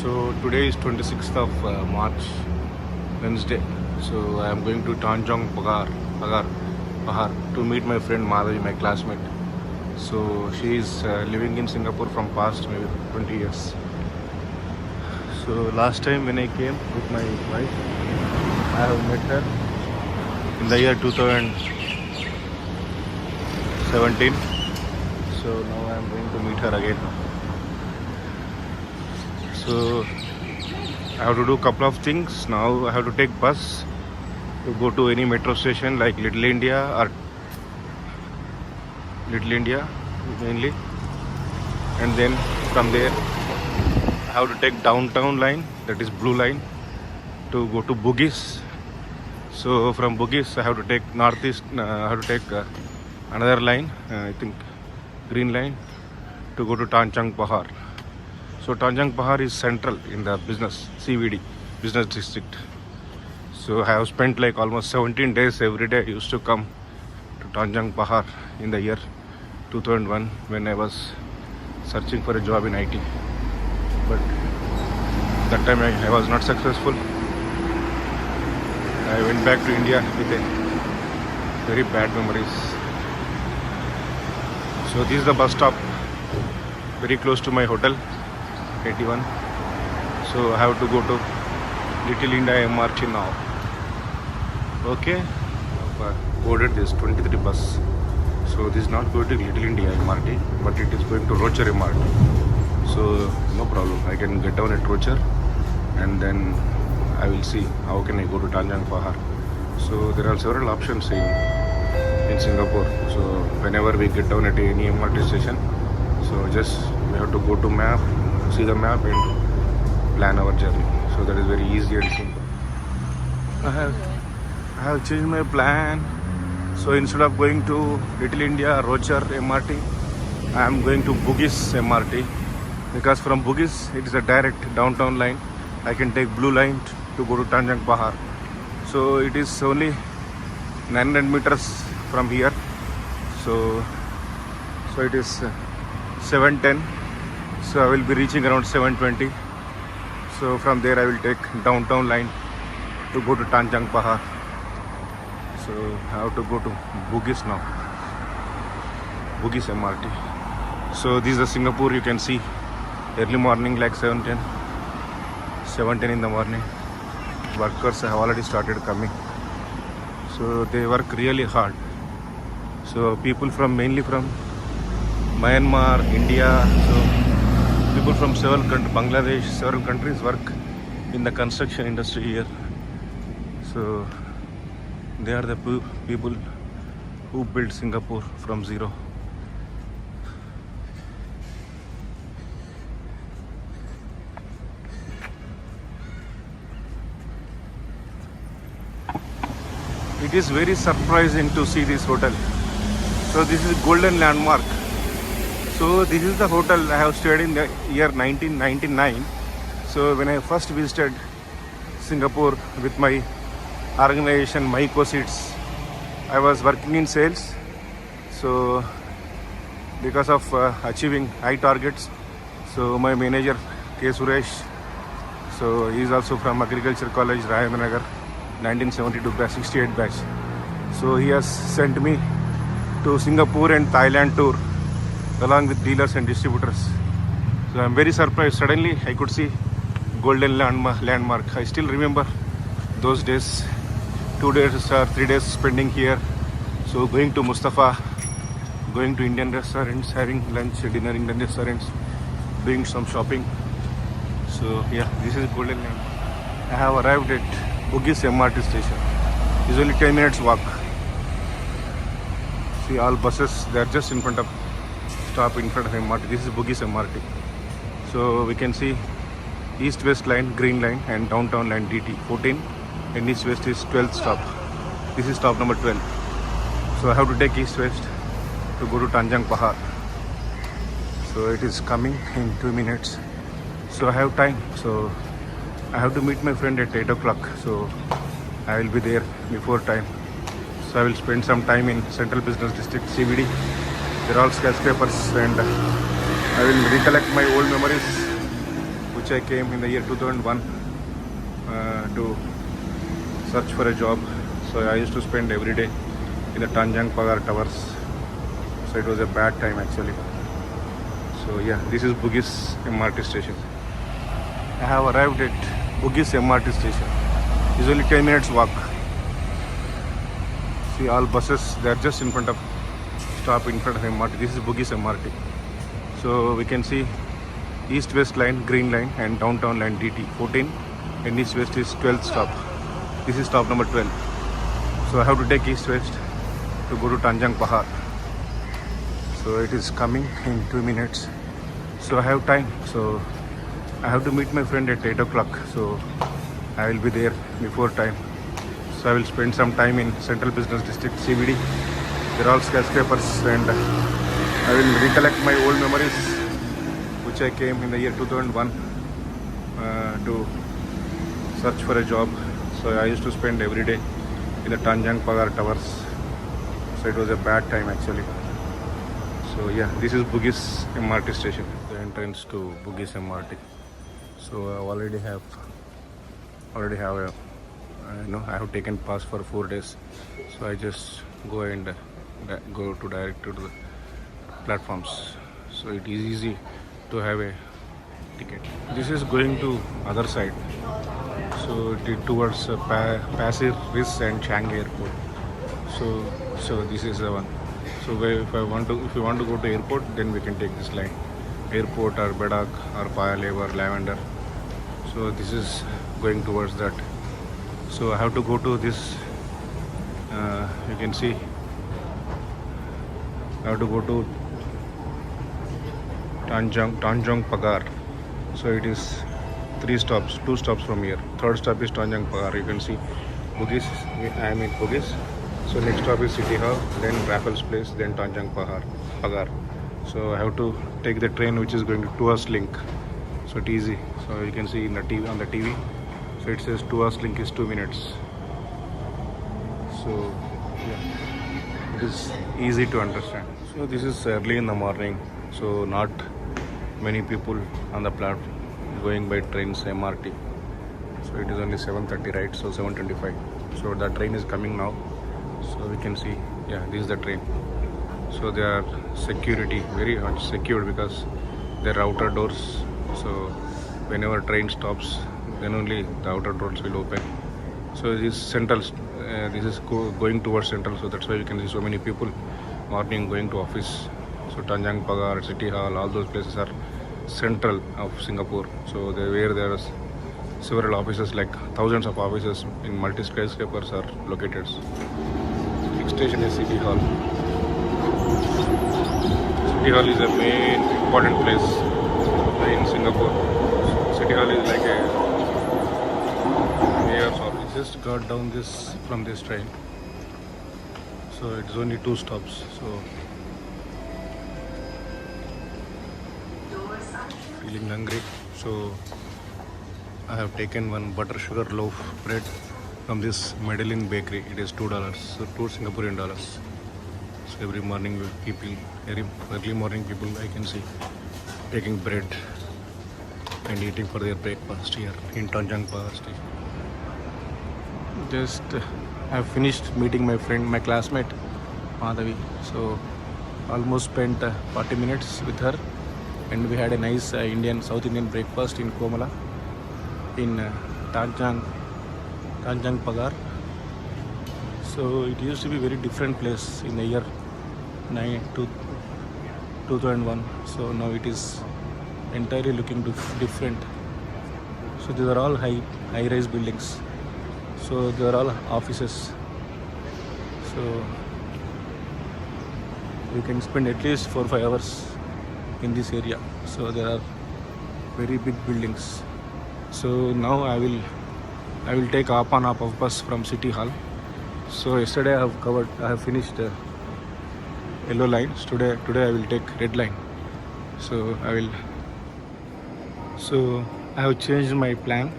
So today is 26th of March, Wednesday. So I am going to Tanjong Pahar to meet my friend Madhavi, my classmate. So she is living in Singapore from past maybe 20 years. So last time when I came with my wife, I have met her in the year 2017. So now I am going to meet her again. So I have to do a couple of things. Now I have to take bus to go to any metro station like Little India mainly, and then from there I have to take downtown line, that is blue line, to go to Bugis. So from Bugis I have to take northeast. I have to take another line, I think green line, to go to Tanjong Pahar. So Tanjong Pahar is central in the business CBD business district. So I have spent like almost 17 days every day. I used to come to Tanjong Pahar in the year 2001 when I was searching for a job in IT. But that time I was not successful. I went back to India with a very bad memories. So this is the bus stop very close to my hotel, 81. So I have to go to Little India MRT now. Okay, I've boarded this 23 bus. So this is not going to Little India MRT, but it is going to Rocher MRT. So no problem, I can get down at Rocher and then I will see how can I go to Tanjong Pahar. So there are several options in Singapore. So whenever we get down at any MRT station, so just we have to go to map, see the map and plan our journey. So that is very easy and simple. I have changed my plan. So instead of going to Little India Rocher MRT, I am going to Bugis MRT, because from Bugis it is a direct downtown line. I can take blue line to go to Tanjong Pahar. So it is only 900 meters from here. So it is 7:10. So I will be reaching around 7:20. So from there I will take downtown line to go to Tanjong Pahar. So I have to go to Bugis now. Bugis MRT. So this is the Singapore. You can see early morning like 7:10 in the morning. Workers have already started coming. So they work really hard. So people from mainly from Myanmar, India, so people from several countries, Bangladesh, several countries work in the construction industry here. So they are the people who built Singapore from zero. It is very surprising to see this hotel. So this is Golden Landmark. So this is the hotel I have stayed in the year 1999. So when I first visited Singapore with my organization Myco Seats, I was working in sales. So because of achieving high targets, so my manager K. Suresh, so he is also from Agriculture College, Rajendra Nagar, 1972 batch, 68 batch. So he has sent me to Singapore and Thailand tour along with dealers and distributors. So I'm very surprised. Suddenly I could see Golden Landmark. I still remember those days, 2 days or 3 days spending here. So going to Mustafa, going to Indian restaurants, having lunch, dinner in Indian restaurants, doing some shopping. So yeah, this is Golden Landmark. I have arrived at Bugis MRT station. It's only 10 minutes walk. See all buses, they are just in front of stop in front of MRT. This is Bugis MRT. So we can see east-west line, green line, and downtown line DT 14, and east-west is 12th stop. This is stop number 12. So I have to take east-west to go to Tanjong Pahar. So it is coming in 2 minutes. So I have time. So I have to meet my friend at 8 o'clock. So I will be there before time. So I will spend some time in Central Business District CBD. They're all skyscrapers, and I will recollect my old memories with which I came in the year 2001 to search for a job. So I used to spend every day in the Tanjang Pagar Towers. So it was a bad time actually. So yeah, this is Bugis MRT station. I have arrived at Bugis MRT station. It's only 10 minutes walk. See all buses, they are just in front of, stop in front of MRT. This is Bugis MRT. So we can see east-west line, green line, and downtown line DT 14, and east-west is 12th stop. This is stop number 12. So I have to take east-west to go to Tanjang Pahar. So it is coming in 2 minutes. So I have time. So I have to meet my friend at 8 o'clock. So I will be there before time. So I will spend some time in Central Business District, CBD. They're all skyscrapers, and I will recollect my old memories, which I came in the year 2001 to search for a job. So I used to spend every day in the Tanjang Pagar Towers. So it was a bad time actually. So yeah, this is Bugis MRT station, the entrance to Bugis MRT. So I already have a I have taken pass for 4 days. So I just go and go to direct to the platforms. So it is easy to have a ticket. This is going to other side. So it is towards Pasir Ris and Changi Airport. So this is the one. So if you want to go to airport, then we can take this line. Airport or Bedak or Paya Lebar, Lavender. So this is going towards that. So I have to go to this. You can see. I have to go to Tanjong Pagar. So it is 2 stops from here. Third stop is Tanjang Pagar. You can see Bugis. I am in Bugis. So next stop is City Hall, then Raffles Place, then Tanjang Pagar. So I have to take the train which is going to Tuas Link. So it's easy. So you can see in the TV, on the TV. So it says Tuas Link is 2 minutes. So yeah, it is easy to understand. So this is early in the morning. So not many people on the platform going by trains MRT. So it is only 7:30, right? So 7:25. So the train is coming now. So we can see, yeah, this is the train. So they are security, very much secured because there are outer doors. So whenever train stops, then only the outer doors will open. So this is central. This is going towards central. So that's why you can see so many people morning going to office. So Tanjang Pagar, City Hall, all those places are central of Singapore. So where there are several offices, like thousands of offices in multi skyscrapers are located. Next station is City Hall. City Hall is a main important place in Singapore. City Hall is like a mayor's office. Just got down from this train. So it's only 2 stops. So feeling hungry. So I have taken one butter sugar loaf bread from this Medellin bakery. It is $2, so 2 Singaporean dollars. So every morning early morning people I can see taking bread and eating for their breakfast here in Tanjang Pagar station. Just I have finished meeting my friend, my classmate Madhavi. So almost spent 40 minutes with her, and we had a nice South Indian breakfast in Komala in Tanjang Pagar. So it used to be a very different place in the year 2001. So now it is entirely looking different. So these are all high-rise buildings. So they are all offices. So you can spend at least 4 or 5 hours in this area. So there are very big buildings. So now I will take up and up of bus from City Hall. So yesterday I have finished yellow lines. Today I will take red line. So I have changed my plan.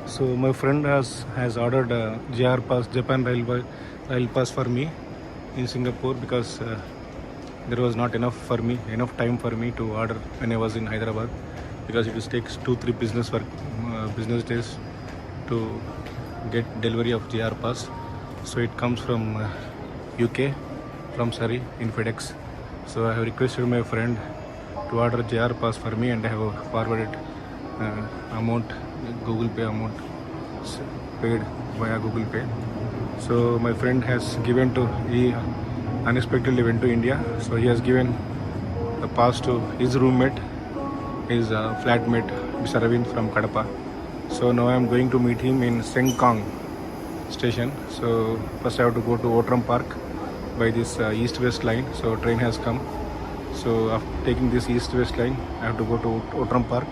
So my friend has ordered JR pass, Japan Rail pass for me in Singapore, because there was not enough time for me to order when I was in Hyderabad. because it takes 2-3 business days to get delivery of JR Pass. So it comes from UK, from Surrey in FedEx. So I have requested my friend to order JR Pass for me, and I have forwarded amount, Google Pay amount paid via Google Pay. So my friend has given he unexpectedly went to India, so he has given the pass to his roommate, his flatmate, Mr. Arvind from Kadapa. So now I am going to meet him in Sengkang station. So first I have to go to Outram Park by this east-west line. So train has come. So after taking this east-west line, I have to go to Outram Park.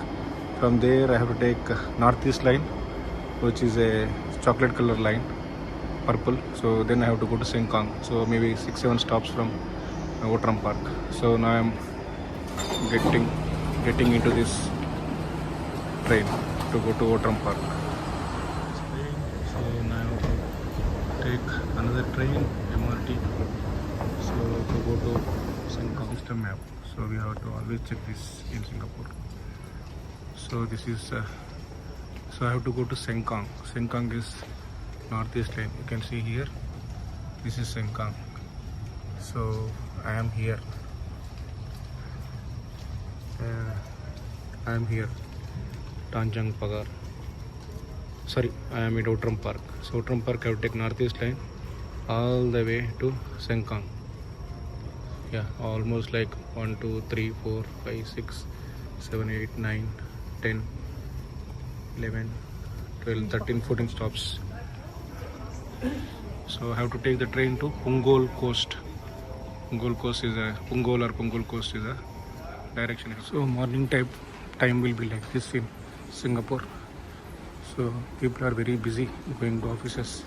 From there I have to take northeast line, which is a chocolate color line, purple. So then I have to go to Sengkang. So maybe 6-7 stops from Outram Park. So now I am getting into this train to go to Outram Park. So now I have to take another train, MRT. So to go to Sengkang. System map. So we have to always check this in Singapore. So this is so I have to go to Sengkang. Sengkang is northeast line. You can see here. This is Sengkang. So I am here. I am here. Tanjung Pagar. Sorry, I am at Outram Park. So Outram Park I have to take northeast line all the way to Sengkang. Yeah, almost like 1, 2, 3, 4, 5, 6, 7, 8, 9, 10, 11, 12, 13, 14 stops. So I have to take the train to Punggol Coast. Punggol Coast is a Punggol Coast is a direction. So morning time will be like this in Singapore. So people are very busy going to offices.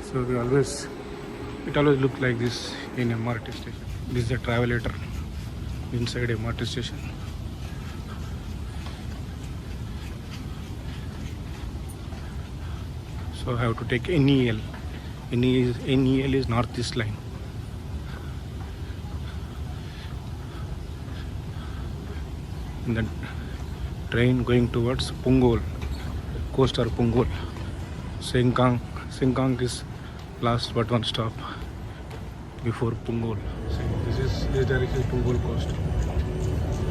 So it always looks like this in MRT station. This is a travelator inside MRT station. So I have to take NEL. NEL is northeast line. In the train going towards Punggol, Coast or Punggol. Sengkang is last but one stop before Punggol. This direction is Punggol Coast.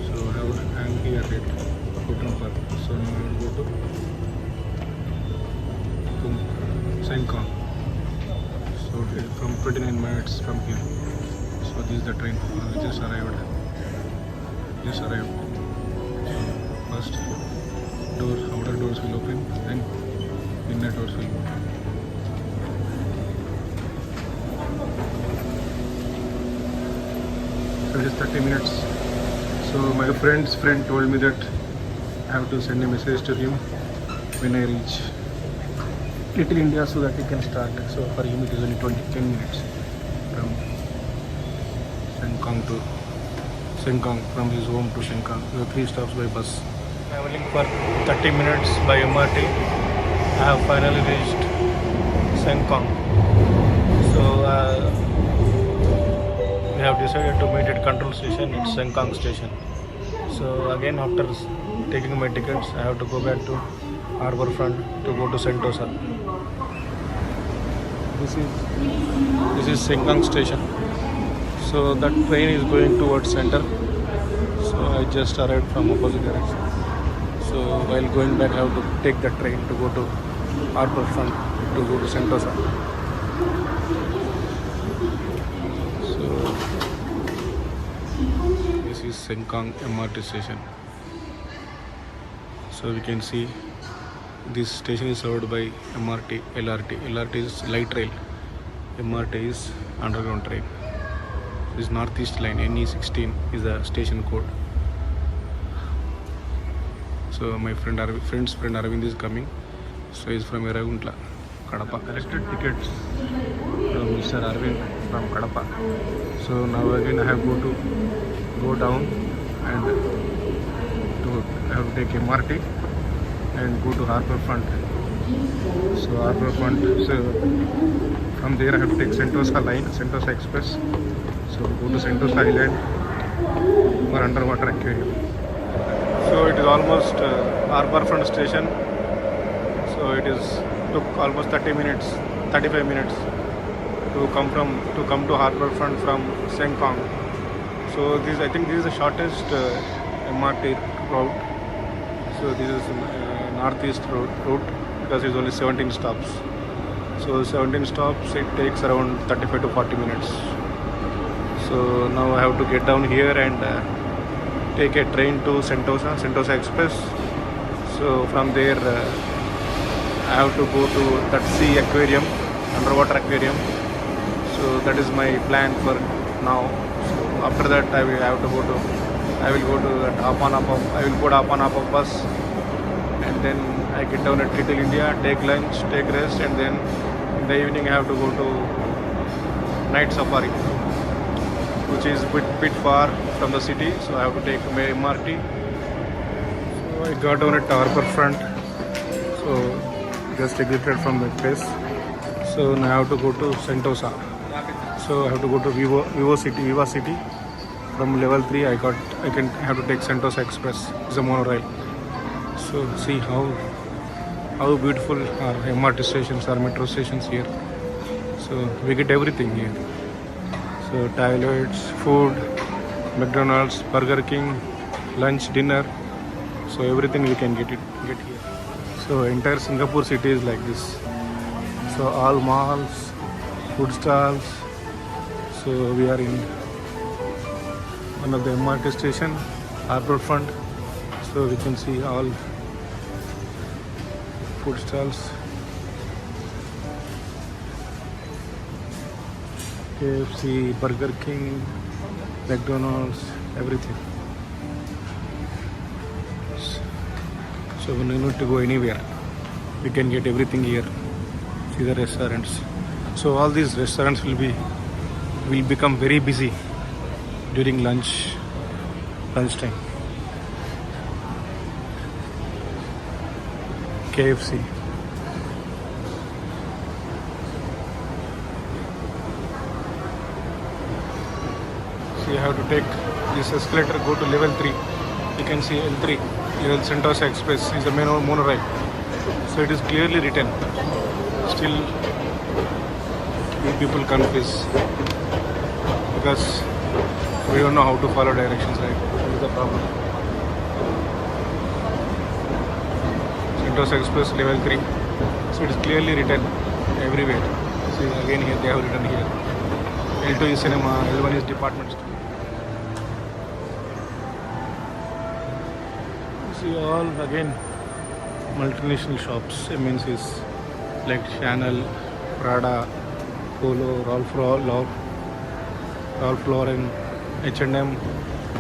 So I am here at Outram Park. So now I will go to Sengkang. So from 29 minutes from here. So this is the train. Just arrived. First outer doors will open, then inner doors will open. So it is 30 minutes. So my friend's friend told me that I have to send a message to him when I reach Little India so that he can start. So for him it is only 10 minutes from Sengkang, from his home to Sengkang. So 3 stops by bus. Traveling for 30 minutes by MRT. I have finally reached Sengkang. So we have decided to meet at control station at Sengkang station. So again, after taking my tickets, I have to go back to Harbour Front to go to Sentosa. This is Sengkang station. So that train is going towards center. So I just arrived from opposite direction. So while going back, I have to take the train to go to Harbour Front to go to Sentosa. So this is Sengkang MRT station. So we can see this station is served by MRT, LRT. LRT is light rail. MRT is underground train. This northeast line, NE16 is the station code. So my friend's friend Arvind is coming. So he's from Eraguntla, Kadapa. Collected tickets from Mr. Arvind from Kadapa. So now again I have to go down and I have to take MRT and go to Harbour Front. So Harbour Front. So from there I have to take Sentosa line, Sentosa Express. So go to Sentosa Island for underwater aquarium. almost Harbourfront station. So it is took almost 30 minutes, 35 minutes to come to Harbourfront from Sengkang. So this, I think this is the shortest MRT route. So this is northeast route because it's only 17 stops. So 17 stops, it takes around 35 to 40 minutes. So now I have to get down here and take a train to Sentosa Express. So from there I have to go to that sea aquarium, underwater aquarium. So that is my plan for now. So after that I will go to that I will go to Apanapa bus, and then I get down at Little India, take lunch, take rest, and then in the evening I have to go to night safari, which is a bit far from the city, so I have to take my MRT. So I got down at Harbourfront, so just exited from that place. So now I have to go to Sentosa. So I have to go to Viva City. From level 3 I have to take Sentosa Express. It's a monorail. So see how beautiful our MRT stations, our metro stations here. So we get everything here. So toilets, food, McDonald's, Burger King, lunch, dinner. So everything we can get here. So entire Singapore city is like this. So all malls, food stalls. So we are in one of the MRT station, Harbourfront. So we can see all food stalls. KFC, Burger King, McDonald's, everything. So we don't need to go anywhere. We can get everything here. See the restaurants. So all these restaurants will become very busy during lunchtime. KFC. So you have to take this escalator, go to level 3. You can see L3, level Sentosa Express is the main monorail. So it is clearly written. Still, people confuse because we don't know how to follow directions, right? That is the problem. Sentosa Express level 3. So it is clearly written everywhere. See again here they have written here. L2 is cinema, L1 is department store. See all again multinational shops, MNCs like Chanel, Prada, Polo, Ralph Lauren, H&M,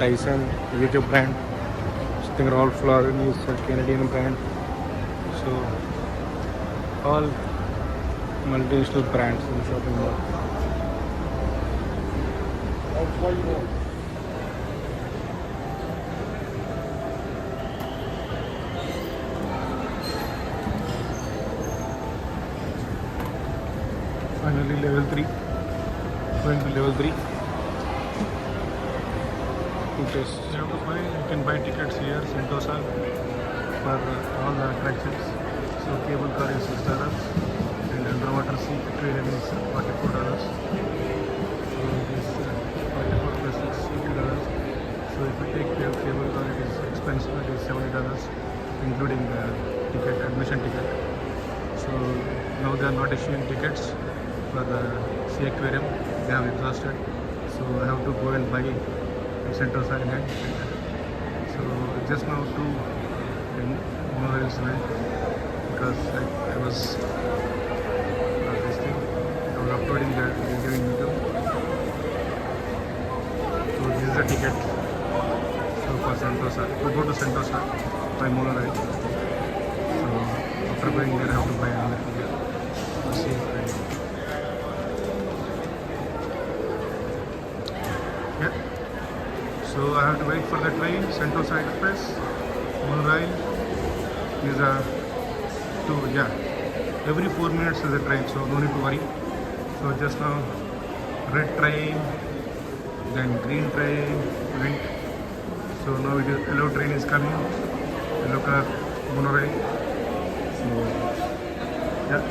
Dyson, UK brand. I think Ralph Lauren is a Canadian brand. So all multinational brands in the shopping mall. Finally level 3. Going to level 3. You can buy tickets here, Sentosa, for all the attractions. So cable car is $6 and underwater sea aquarium is $44. So it is 44 plus $60. So if you take cable car, it is expensive. It is $70, including the admission ticket. So now they are not issuing tickets for the sea aquarium. They have exhausted. So I have to go and buy Sentosa again. So just now 2 monorails went because I was uploading the video in YouTube. So this is the ticket. So for Sentosa, to go to Sentosa by monorail. So after going there, I have to buy another ticket. Yeah. So I have to wait for the train, Sentosa Express, monorail is every 4 minutes is a train, so no need to worry. So just now, red train, then green train went. So now yellow train is coming. yellow color monorail. So yeah,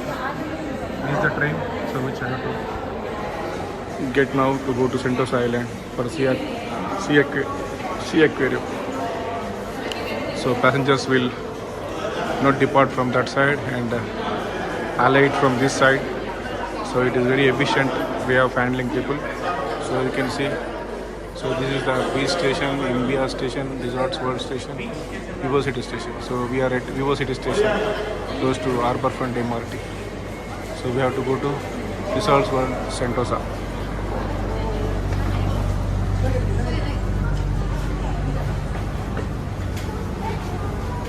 this is the train. So which I have to get now to go to Sentosa Island for sea aquarium. So passengers will not depart from that side and alight from this side. So it is very efficient way of handling people. So you can see. So this is the beach station, India station, Resorts World station, Vivocity station. So we are at Vivocity station, close to Harbourfront MRT. So we have to go to Resorts World Sentosa.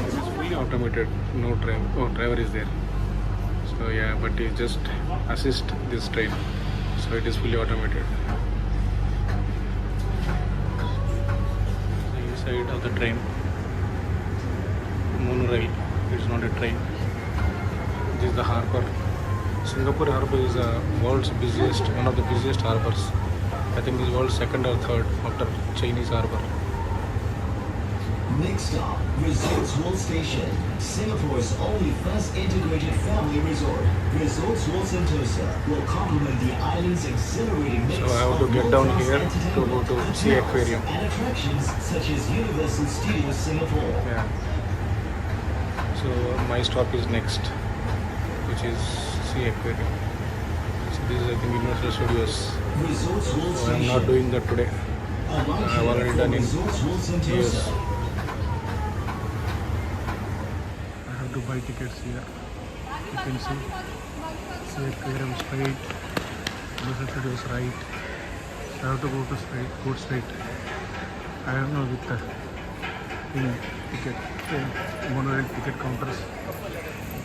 This is fully automated, no driver. Oh, driver is there. So yeah, but he just assist this train. So it is fully automated. Side of the train, monorail. It's not a train. This is the harbour. Singapore harbour is the world's busiest, one of the busiest harbours. I think this is world's second or third after Chinese harbour. Next stop, Resorts World Station, Singapore's only first integrated family resort. Resorts World Sentosa will complement the island's exhilarating mix So I have to get down here to go to Sea Aquarium. And attractions such as Universal Studios Singapore. Yeah. So my stop is next, which is Sea Aquarium. So this is I think Universal Studios. Resorts World So I am Station. not doing that today. I have already done in Resorts World years. Sentosa. I have to buy tickets here. You can see Sea Aquarium straight, Universal Studios right. So I have to go straight. I don't know with the ticket, monorail ticket counters.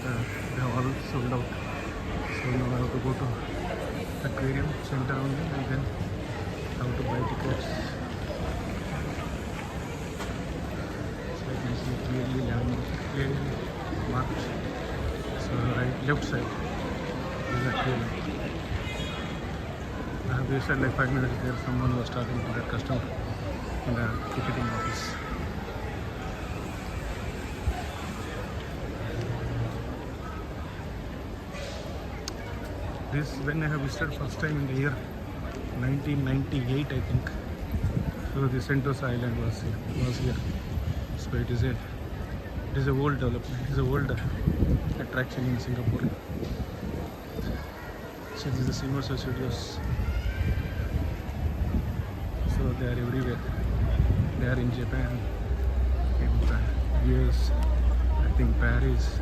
They have all sold out. So now I have to go to aquarium center only and then I have to buy tickets. So I can see clearly marked. So right, left side is aquarium. I have wasted like 5 minutes there. Someone was talking to that customer in the ticketing office. This when I have visited first time in the year 1998, I think. So the Sentosa Island was here. So it is a old development. It is a old attraction in Singapore. So this is the Universal Studios. So they are everywhere. They are in Japan, in the US, I think Paris.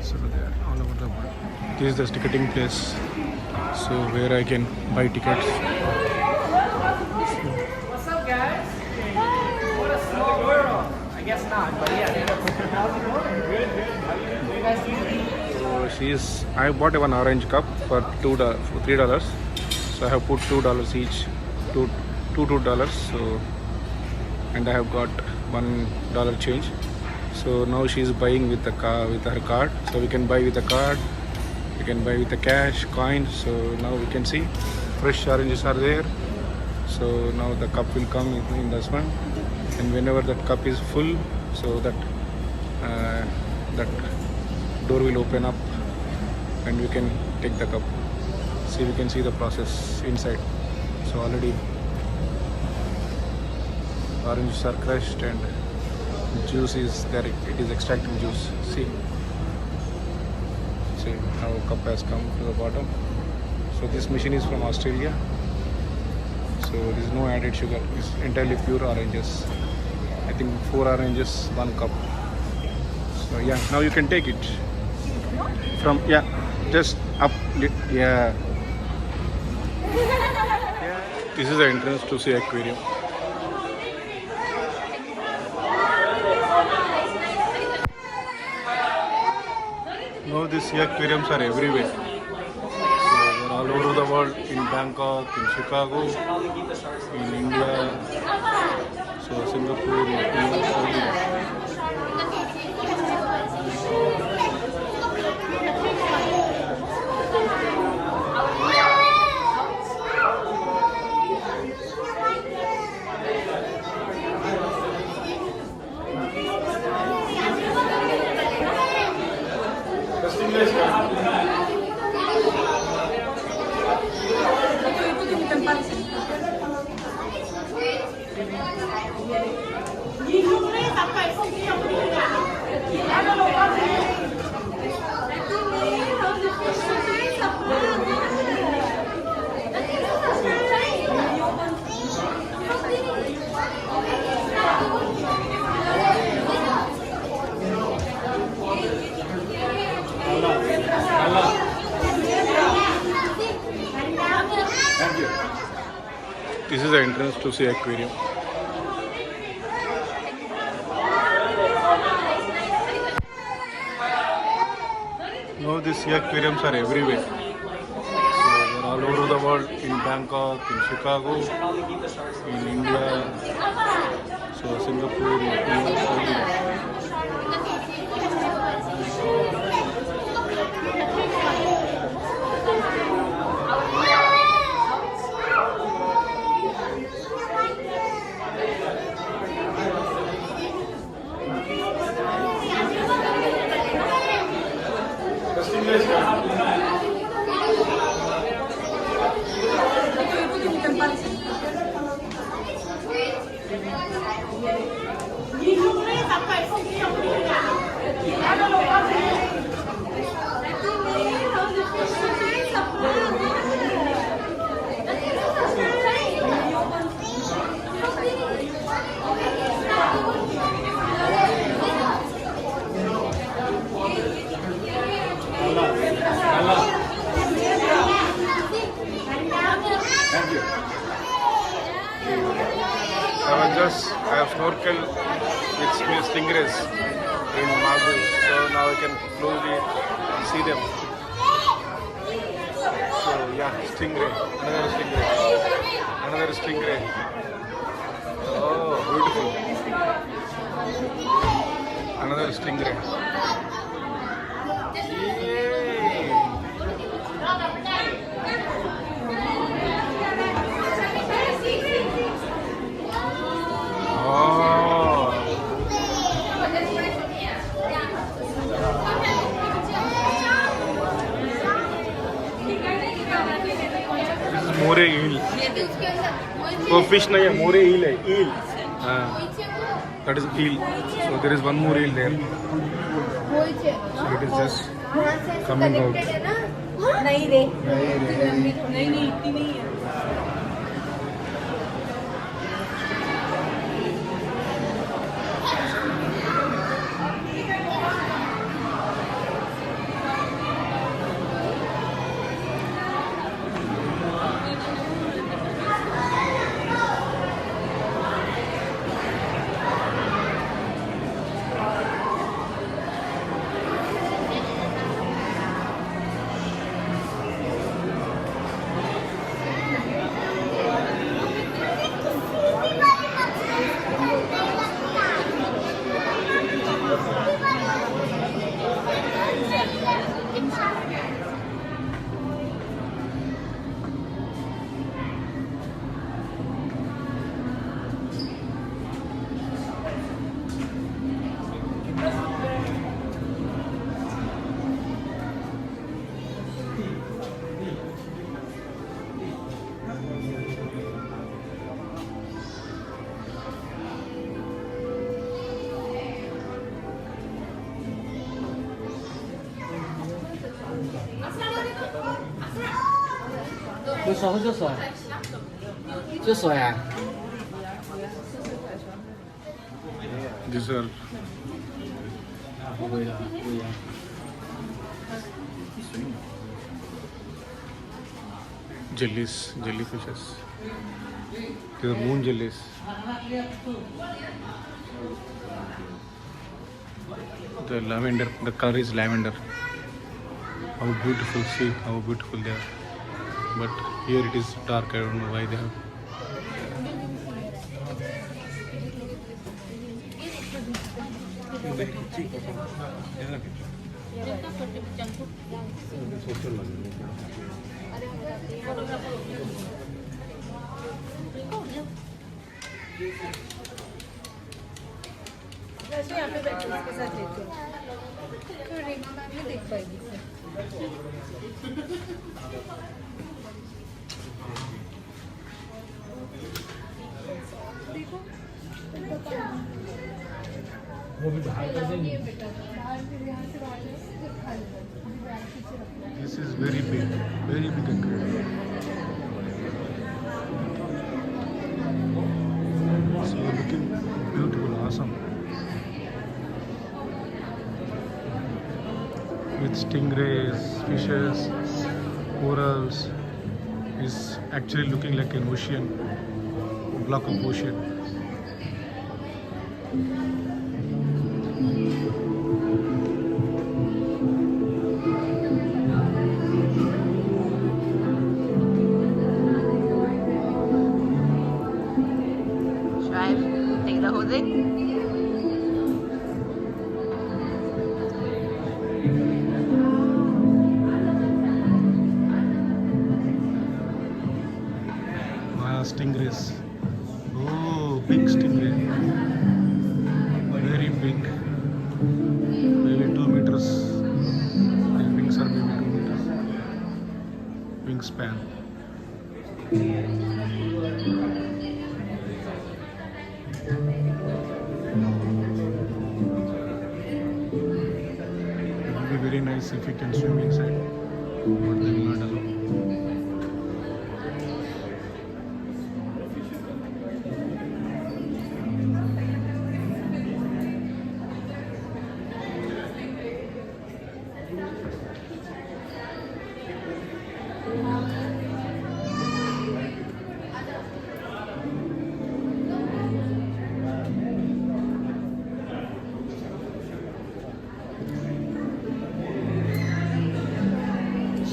So they are all over the world. This is the ticketing place. So where I can buy tickets. What's up, guys? What a small world. I guess not, but yeah. So I bought one orange cup for $3. So I have put $2 each, $2. So and I have got $1 change. So now she is buying with her card. So we can buy with the card. We can buy with the cash, coins. So now we can see fresh oranges are there. So now the cup will come in this one, and whenever that cup is full, so that door will open up, and we can take the cup. See, we can see the process inside. So already oranges are crushed and juice is there. It is extracting juice. See how cup has come to the bottom. So this machine is from Australia. So there is no added sugar. It's entirely pure oranges. I think 4 oranges, 1 cup. So yeah, now you can take it from just up. Yeah. This is the entrance to Sea Aquarium. Now these sea aquariums are everywhere. So they're all over the world, in Bangkok, in Chicago, in India, so Singapore, This is the entrance to sea aquarium. Now these sea aquariums are everywhere. So they're all over the world, in Bangkok, in Chicago, in India, so Singapore, US. I have snorkeled with stingrays in Maldives, so now I can closely see them. So yeah, stingray, another stingray. Oh, beautiful. Another stingray. Yay. Oh. This is moray eel. Oh, fish nahi hai, moray eel hai. Eel. That is eel. So there is one more eel there. So it is just coming out. नहीं रे नहीं इतनी नहीं है有水就水，就水啊。 These are jellyfishes. These are moon jellies. The lavender, the color is lavender. How beautiful, see how beautiful they are. But here it is dark, I don't know why they have. वैसे यहाँ पे बैठे इसके साथ लेते हैं तो Reema ma'am भी देख पाएगी देखो वो भी बाहर कर देंगे। ये बेटा बाहर फिर यहाँ से बाहर जाओ फिर खा लो अभी बैग पीछे रखो This is very big aquarium. So looking beautiful, awesome. With stingrays, fishes, corals. Is actually looking like an ocean, block of ocean. Should I take the whole thing? Stingrays. Oh, big stingray. Very big. Maybe 2 meters. Their wings are maybe 2 meters. Wingspan. It would be very nice if you can swim inside, but they will not allow.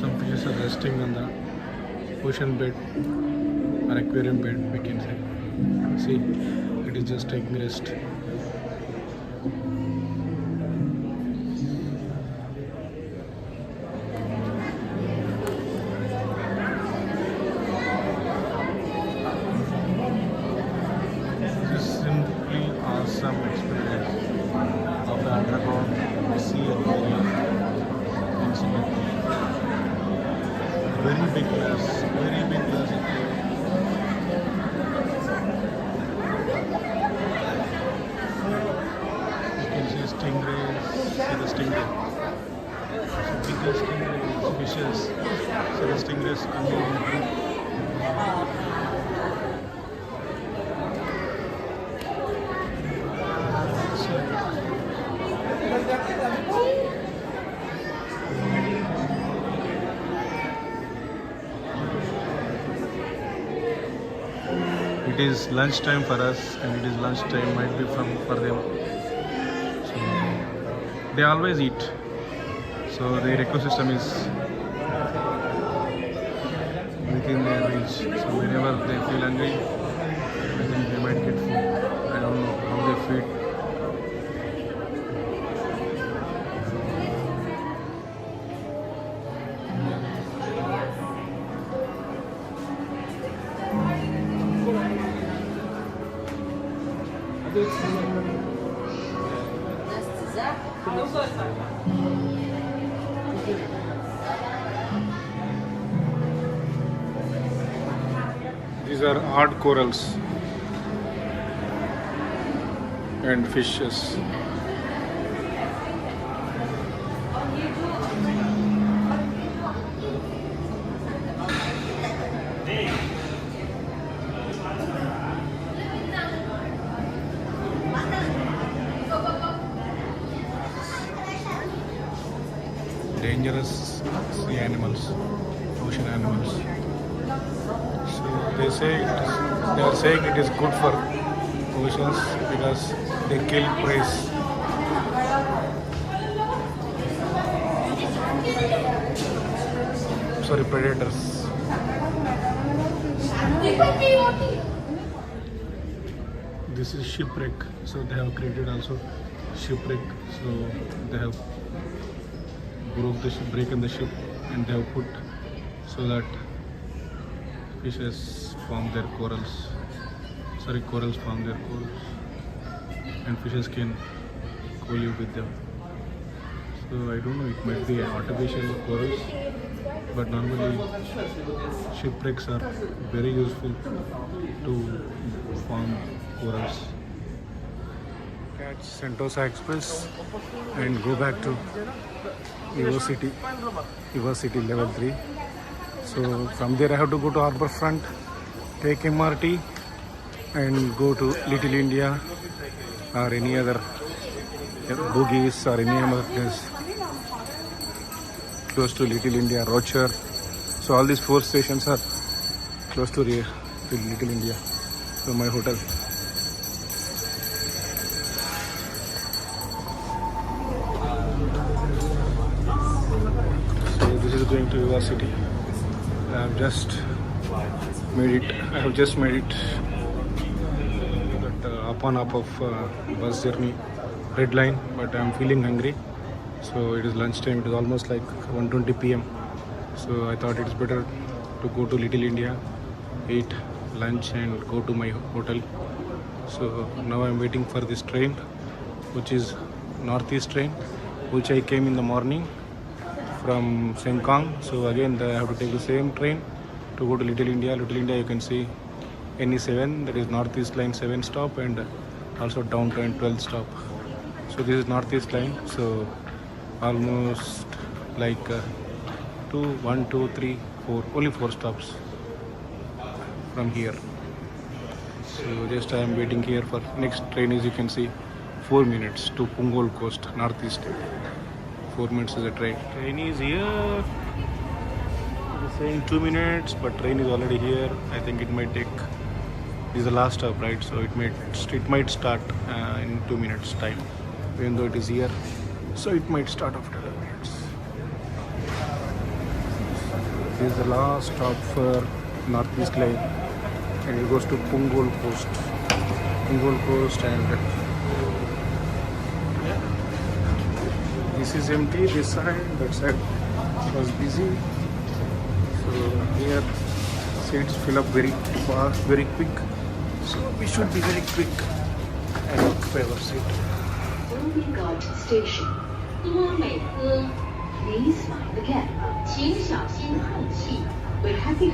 Some fishes are resting on the ocean bed or aquarium bed, we can say. See, it is just taking rest. This is simply awesome experience of the underground sea aquarium in Singapore. Very big glass aquarium. You can see stingrays, see the stingray. So bigger stingrays, fishes. So the stingrays coming in the group. It is lunchtime for us, and it is lunchtime might be for them. So they always eat. So their ecosystem is within their reach. So whenever they feel hungry, I think they might get food. I don't know how they feed. These are hard corals and fishes. Dangerous sea animals, ocean animals. So they are saying it is good for oceans because they kill prey. Sorry, predators. This is shipwreck. So they have created also shipwreck. So they have broken the ship, and they have put so that fishes form their corals. Corals form their corals, and fishes can co-live with them. So I don't know, it might be artificial corals, but normally shipwrecks are very useful to form Urals. Catch Sentosa Express and go back to University level 3. So from there I have to go to Harbour Front, take MRT and go to Little India or any other bogies or any other place close to Little India, Rocher. So all these 4 stations are close to Little India, to my hotel. So this is going to University. I have just made it. But up and up of bus journey, red line. But I am feeling hungry. So it is lunchtime. It is almost like 1:20 p.m. So I thought it's better to go to Little India, eat lunch and go to my hotel. So now I'm waiting for this train, which is Northeast train, which I came in the morning from Sengkang. So again I have to take the same train to go to Little India. Little India, you can see NE7, that is Northeast line 7 stop, and also downtown 12 stop. So this is Northeast line. So almost like 1, 2, 3, 4, only 4 stops from here. So just I am waiting here for next train. Is you can see 4 minutes to Punggol Coast, Northeast. 4 minutes is a train. Train is here. It is saying 2 minutes, but train is already here. I think it might take. This is the last stop, right? So it might start in 2 minutes time, even though it is here. So it might start after 2 minutes. This is the last stop for Northeast line, and it goes to Punggol Coast. And this is empty. This side, that side was busy. So here seats fill up very fast, very quick. So we should be very quick and occupy our seat. Beauregard Station. 多美喝 Please mind the gap. 请小心空隙 We happy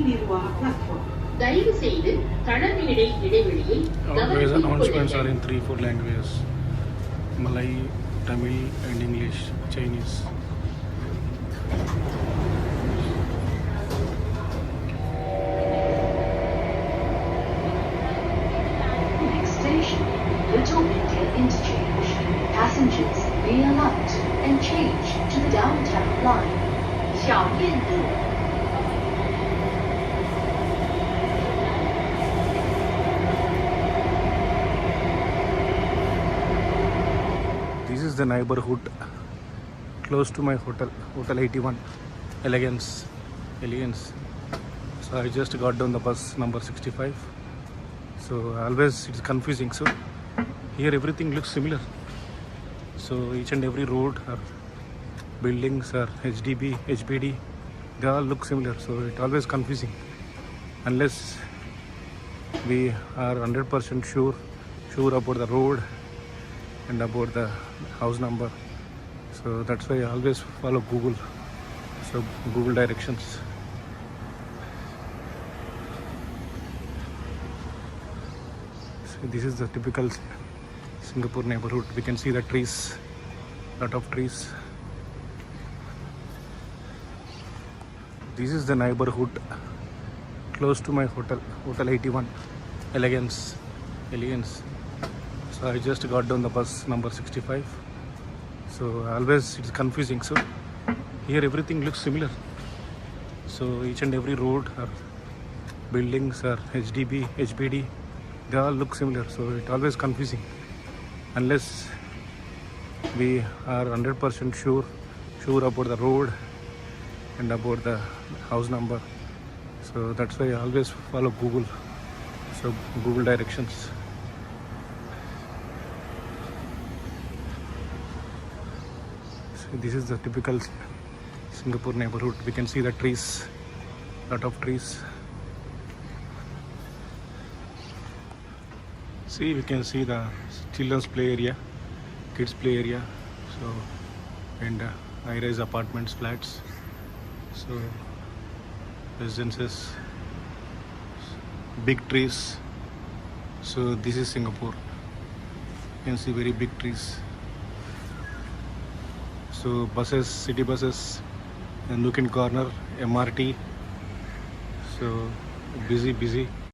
Niruwa platform. தயவு செய்து தடநிலை இடைவெளியை Always announcements are in 3-4 languages: Malay, Tamil, and English, Chinese. Next station, Little India Interchange. Passengers be alert and change to the downtown line. 小印度 This is the neighborhood close to my hotel, Hotel 81, Elegance. So I just got down the bus number 65. So always it's confusing. So here everything looks similar. So each and every road or buildings or HDB, HBD, they all look similar. So it's always confusing unless we are 100% sure about the road and about the house number. So that's why I always follow Google. So Google directions. So this is the typical Singapore neighborhood. We can see the trees, lot of trees. This is the neighborhood close to my hotel, Hotel 81, Elegance. So I just got down the bus number 65. So always it's confusing. So here everything looks similar. So each and every road or buildings or HDB, HBD, they all look similar. So it's always confusing unless we are 100% sure about the road and about the house number. So that's why I always follow Google. So Google directions. So this is the typical Singapore neighborhood. We can see the trees, lot of trees. See, we can see the children's play area, kids play area. So and high-rise apartments, flats. So residences, big trees. So this is Singapore. You can see very big trees. So buses, city buses, and Nook Corner, MRT. So busy.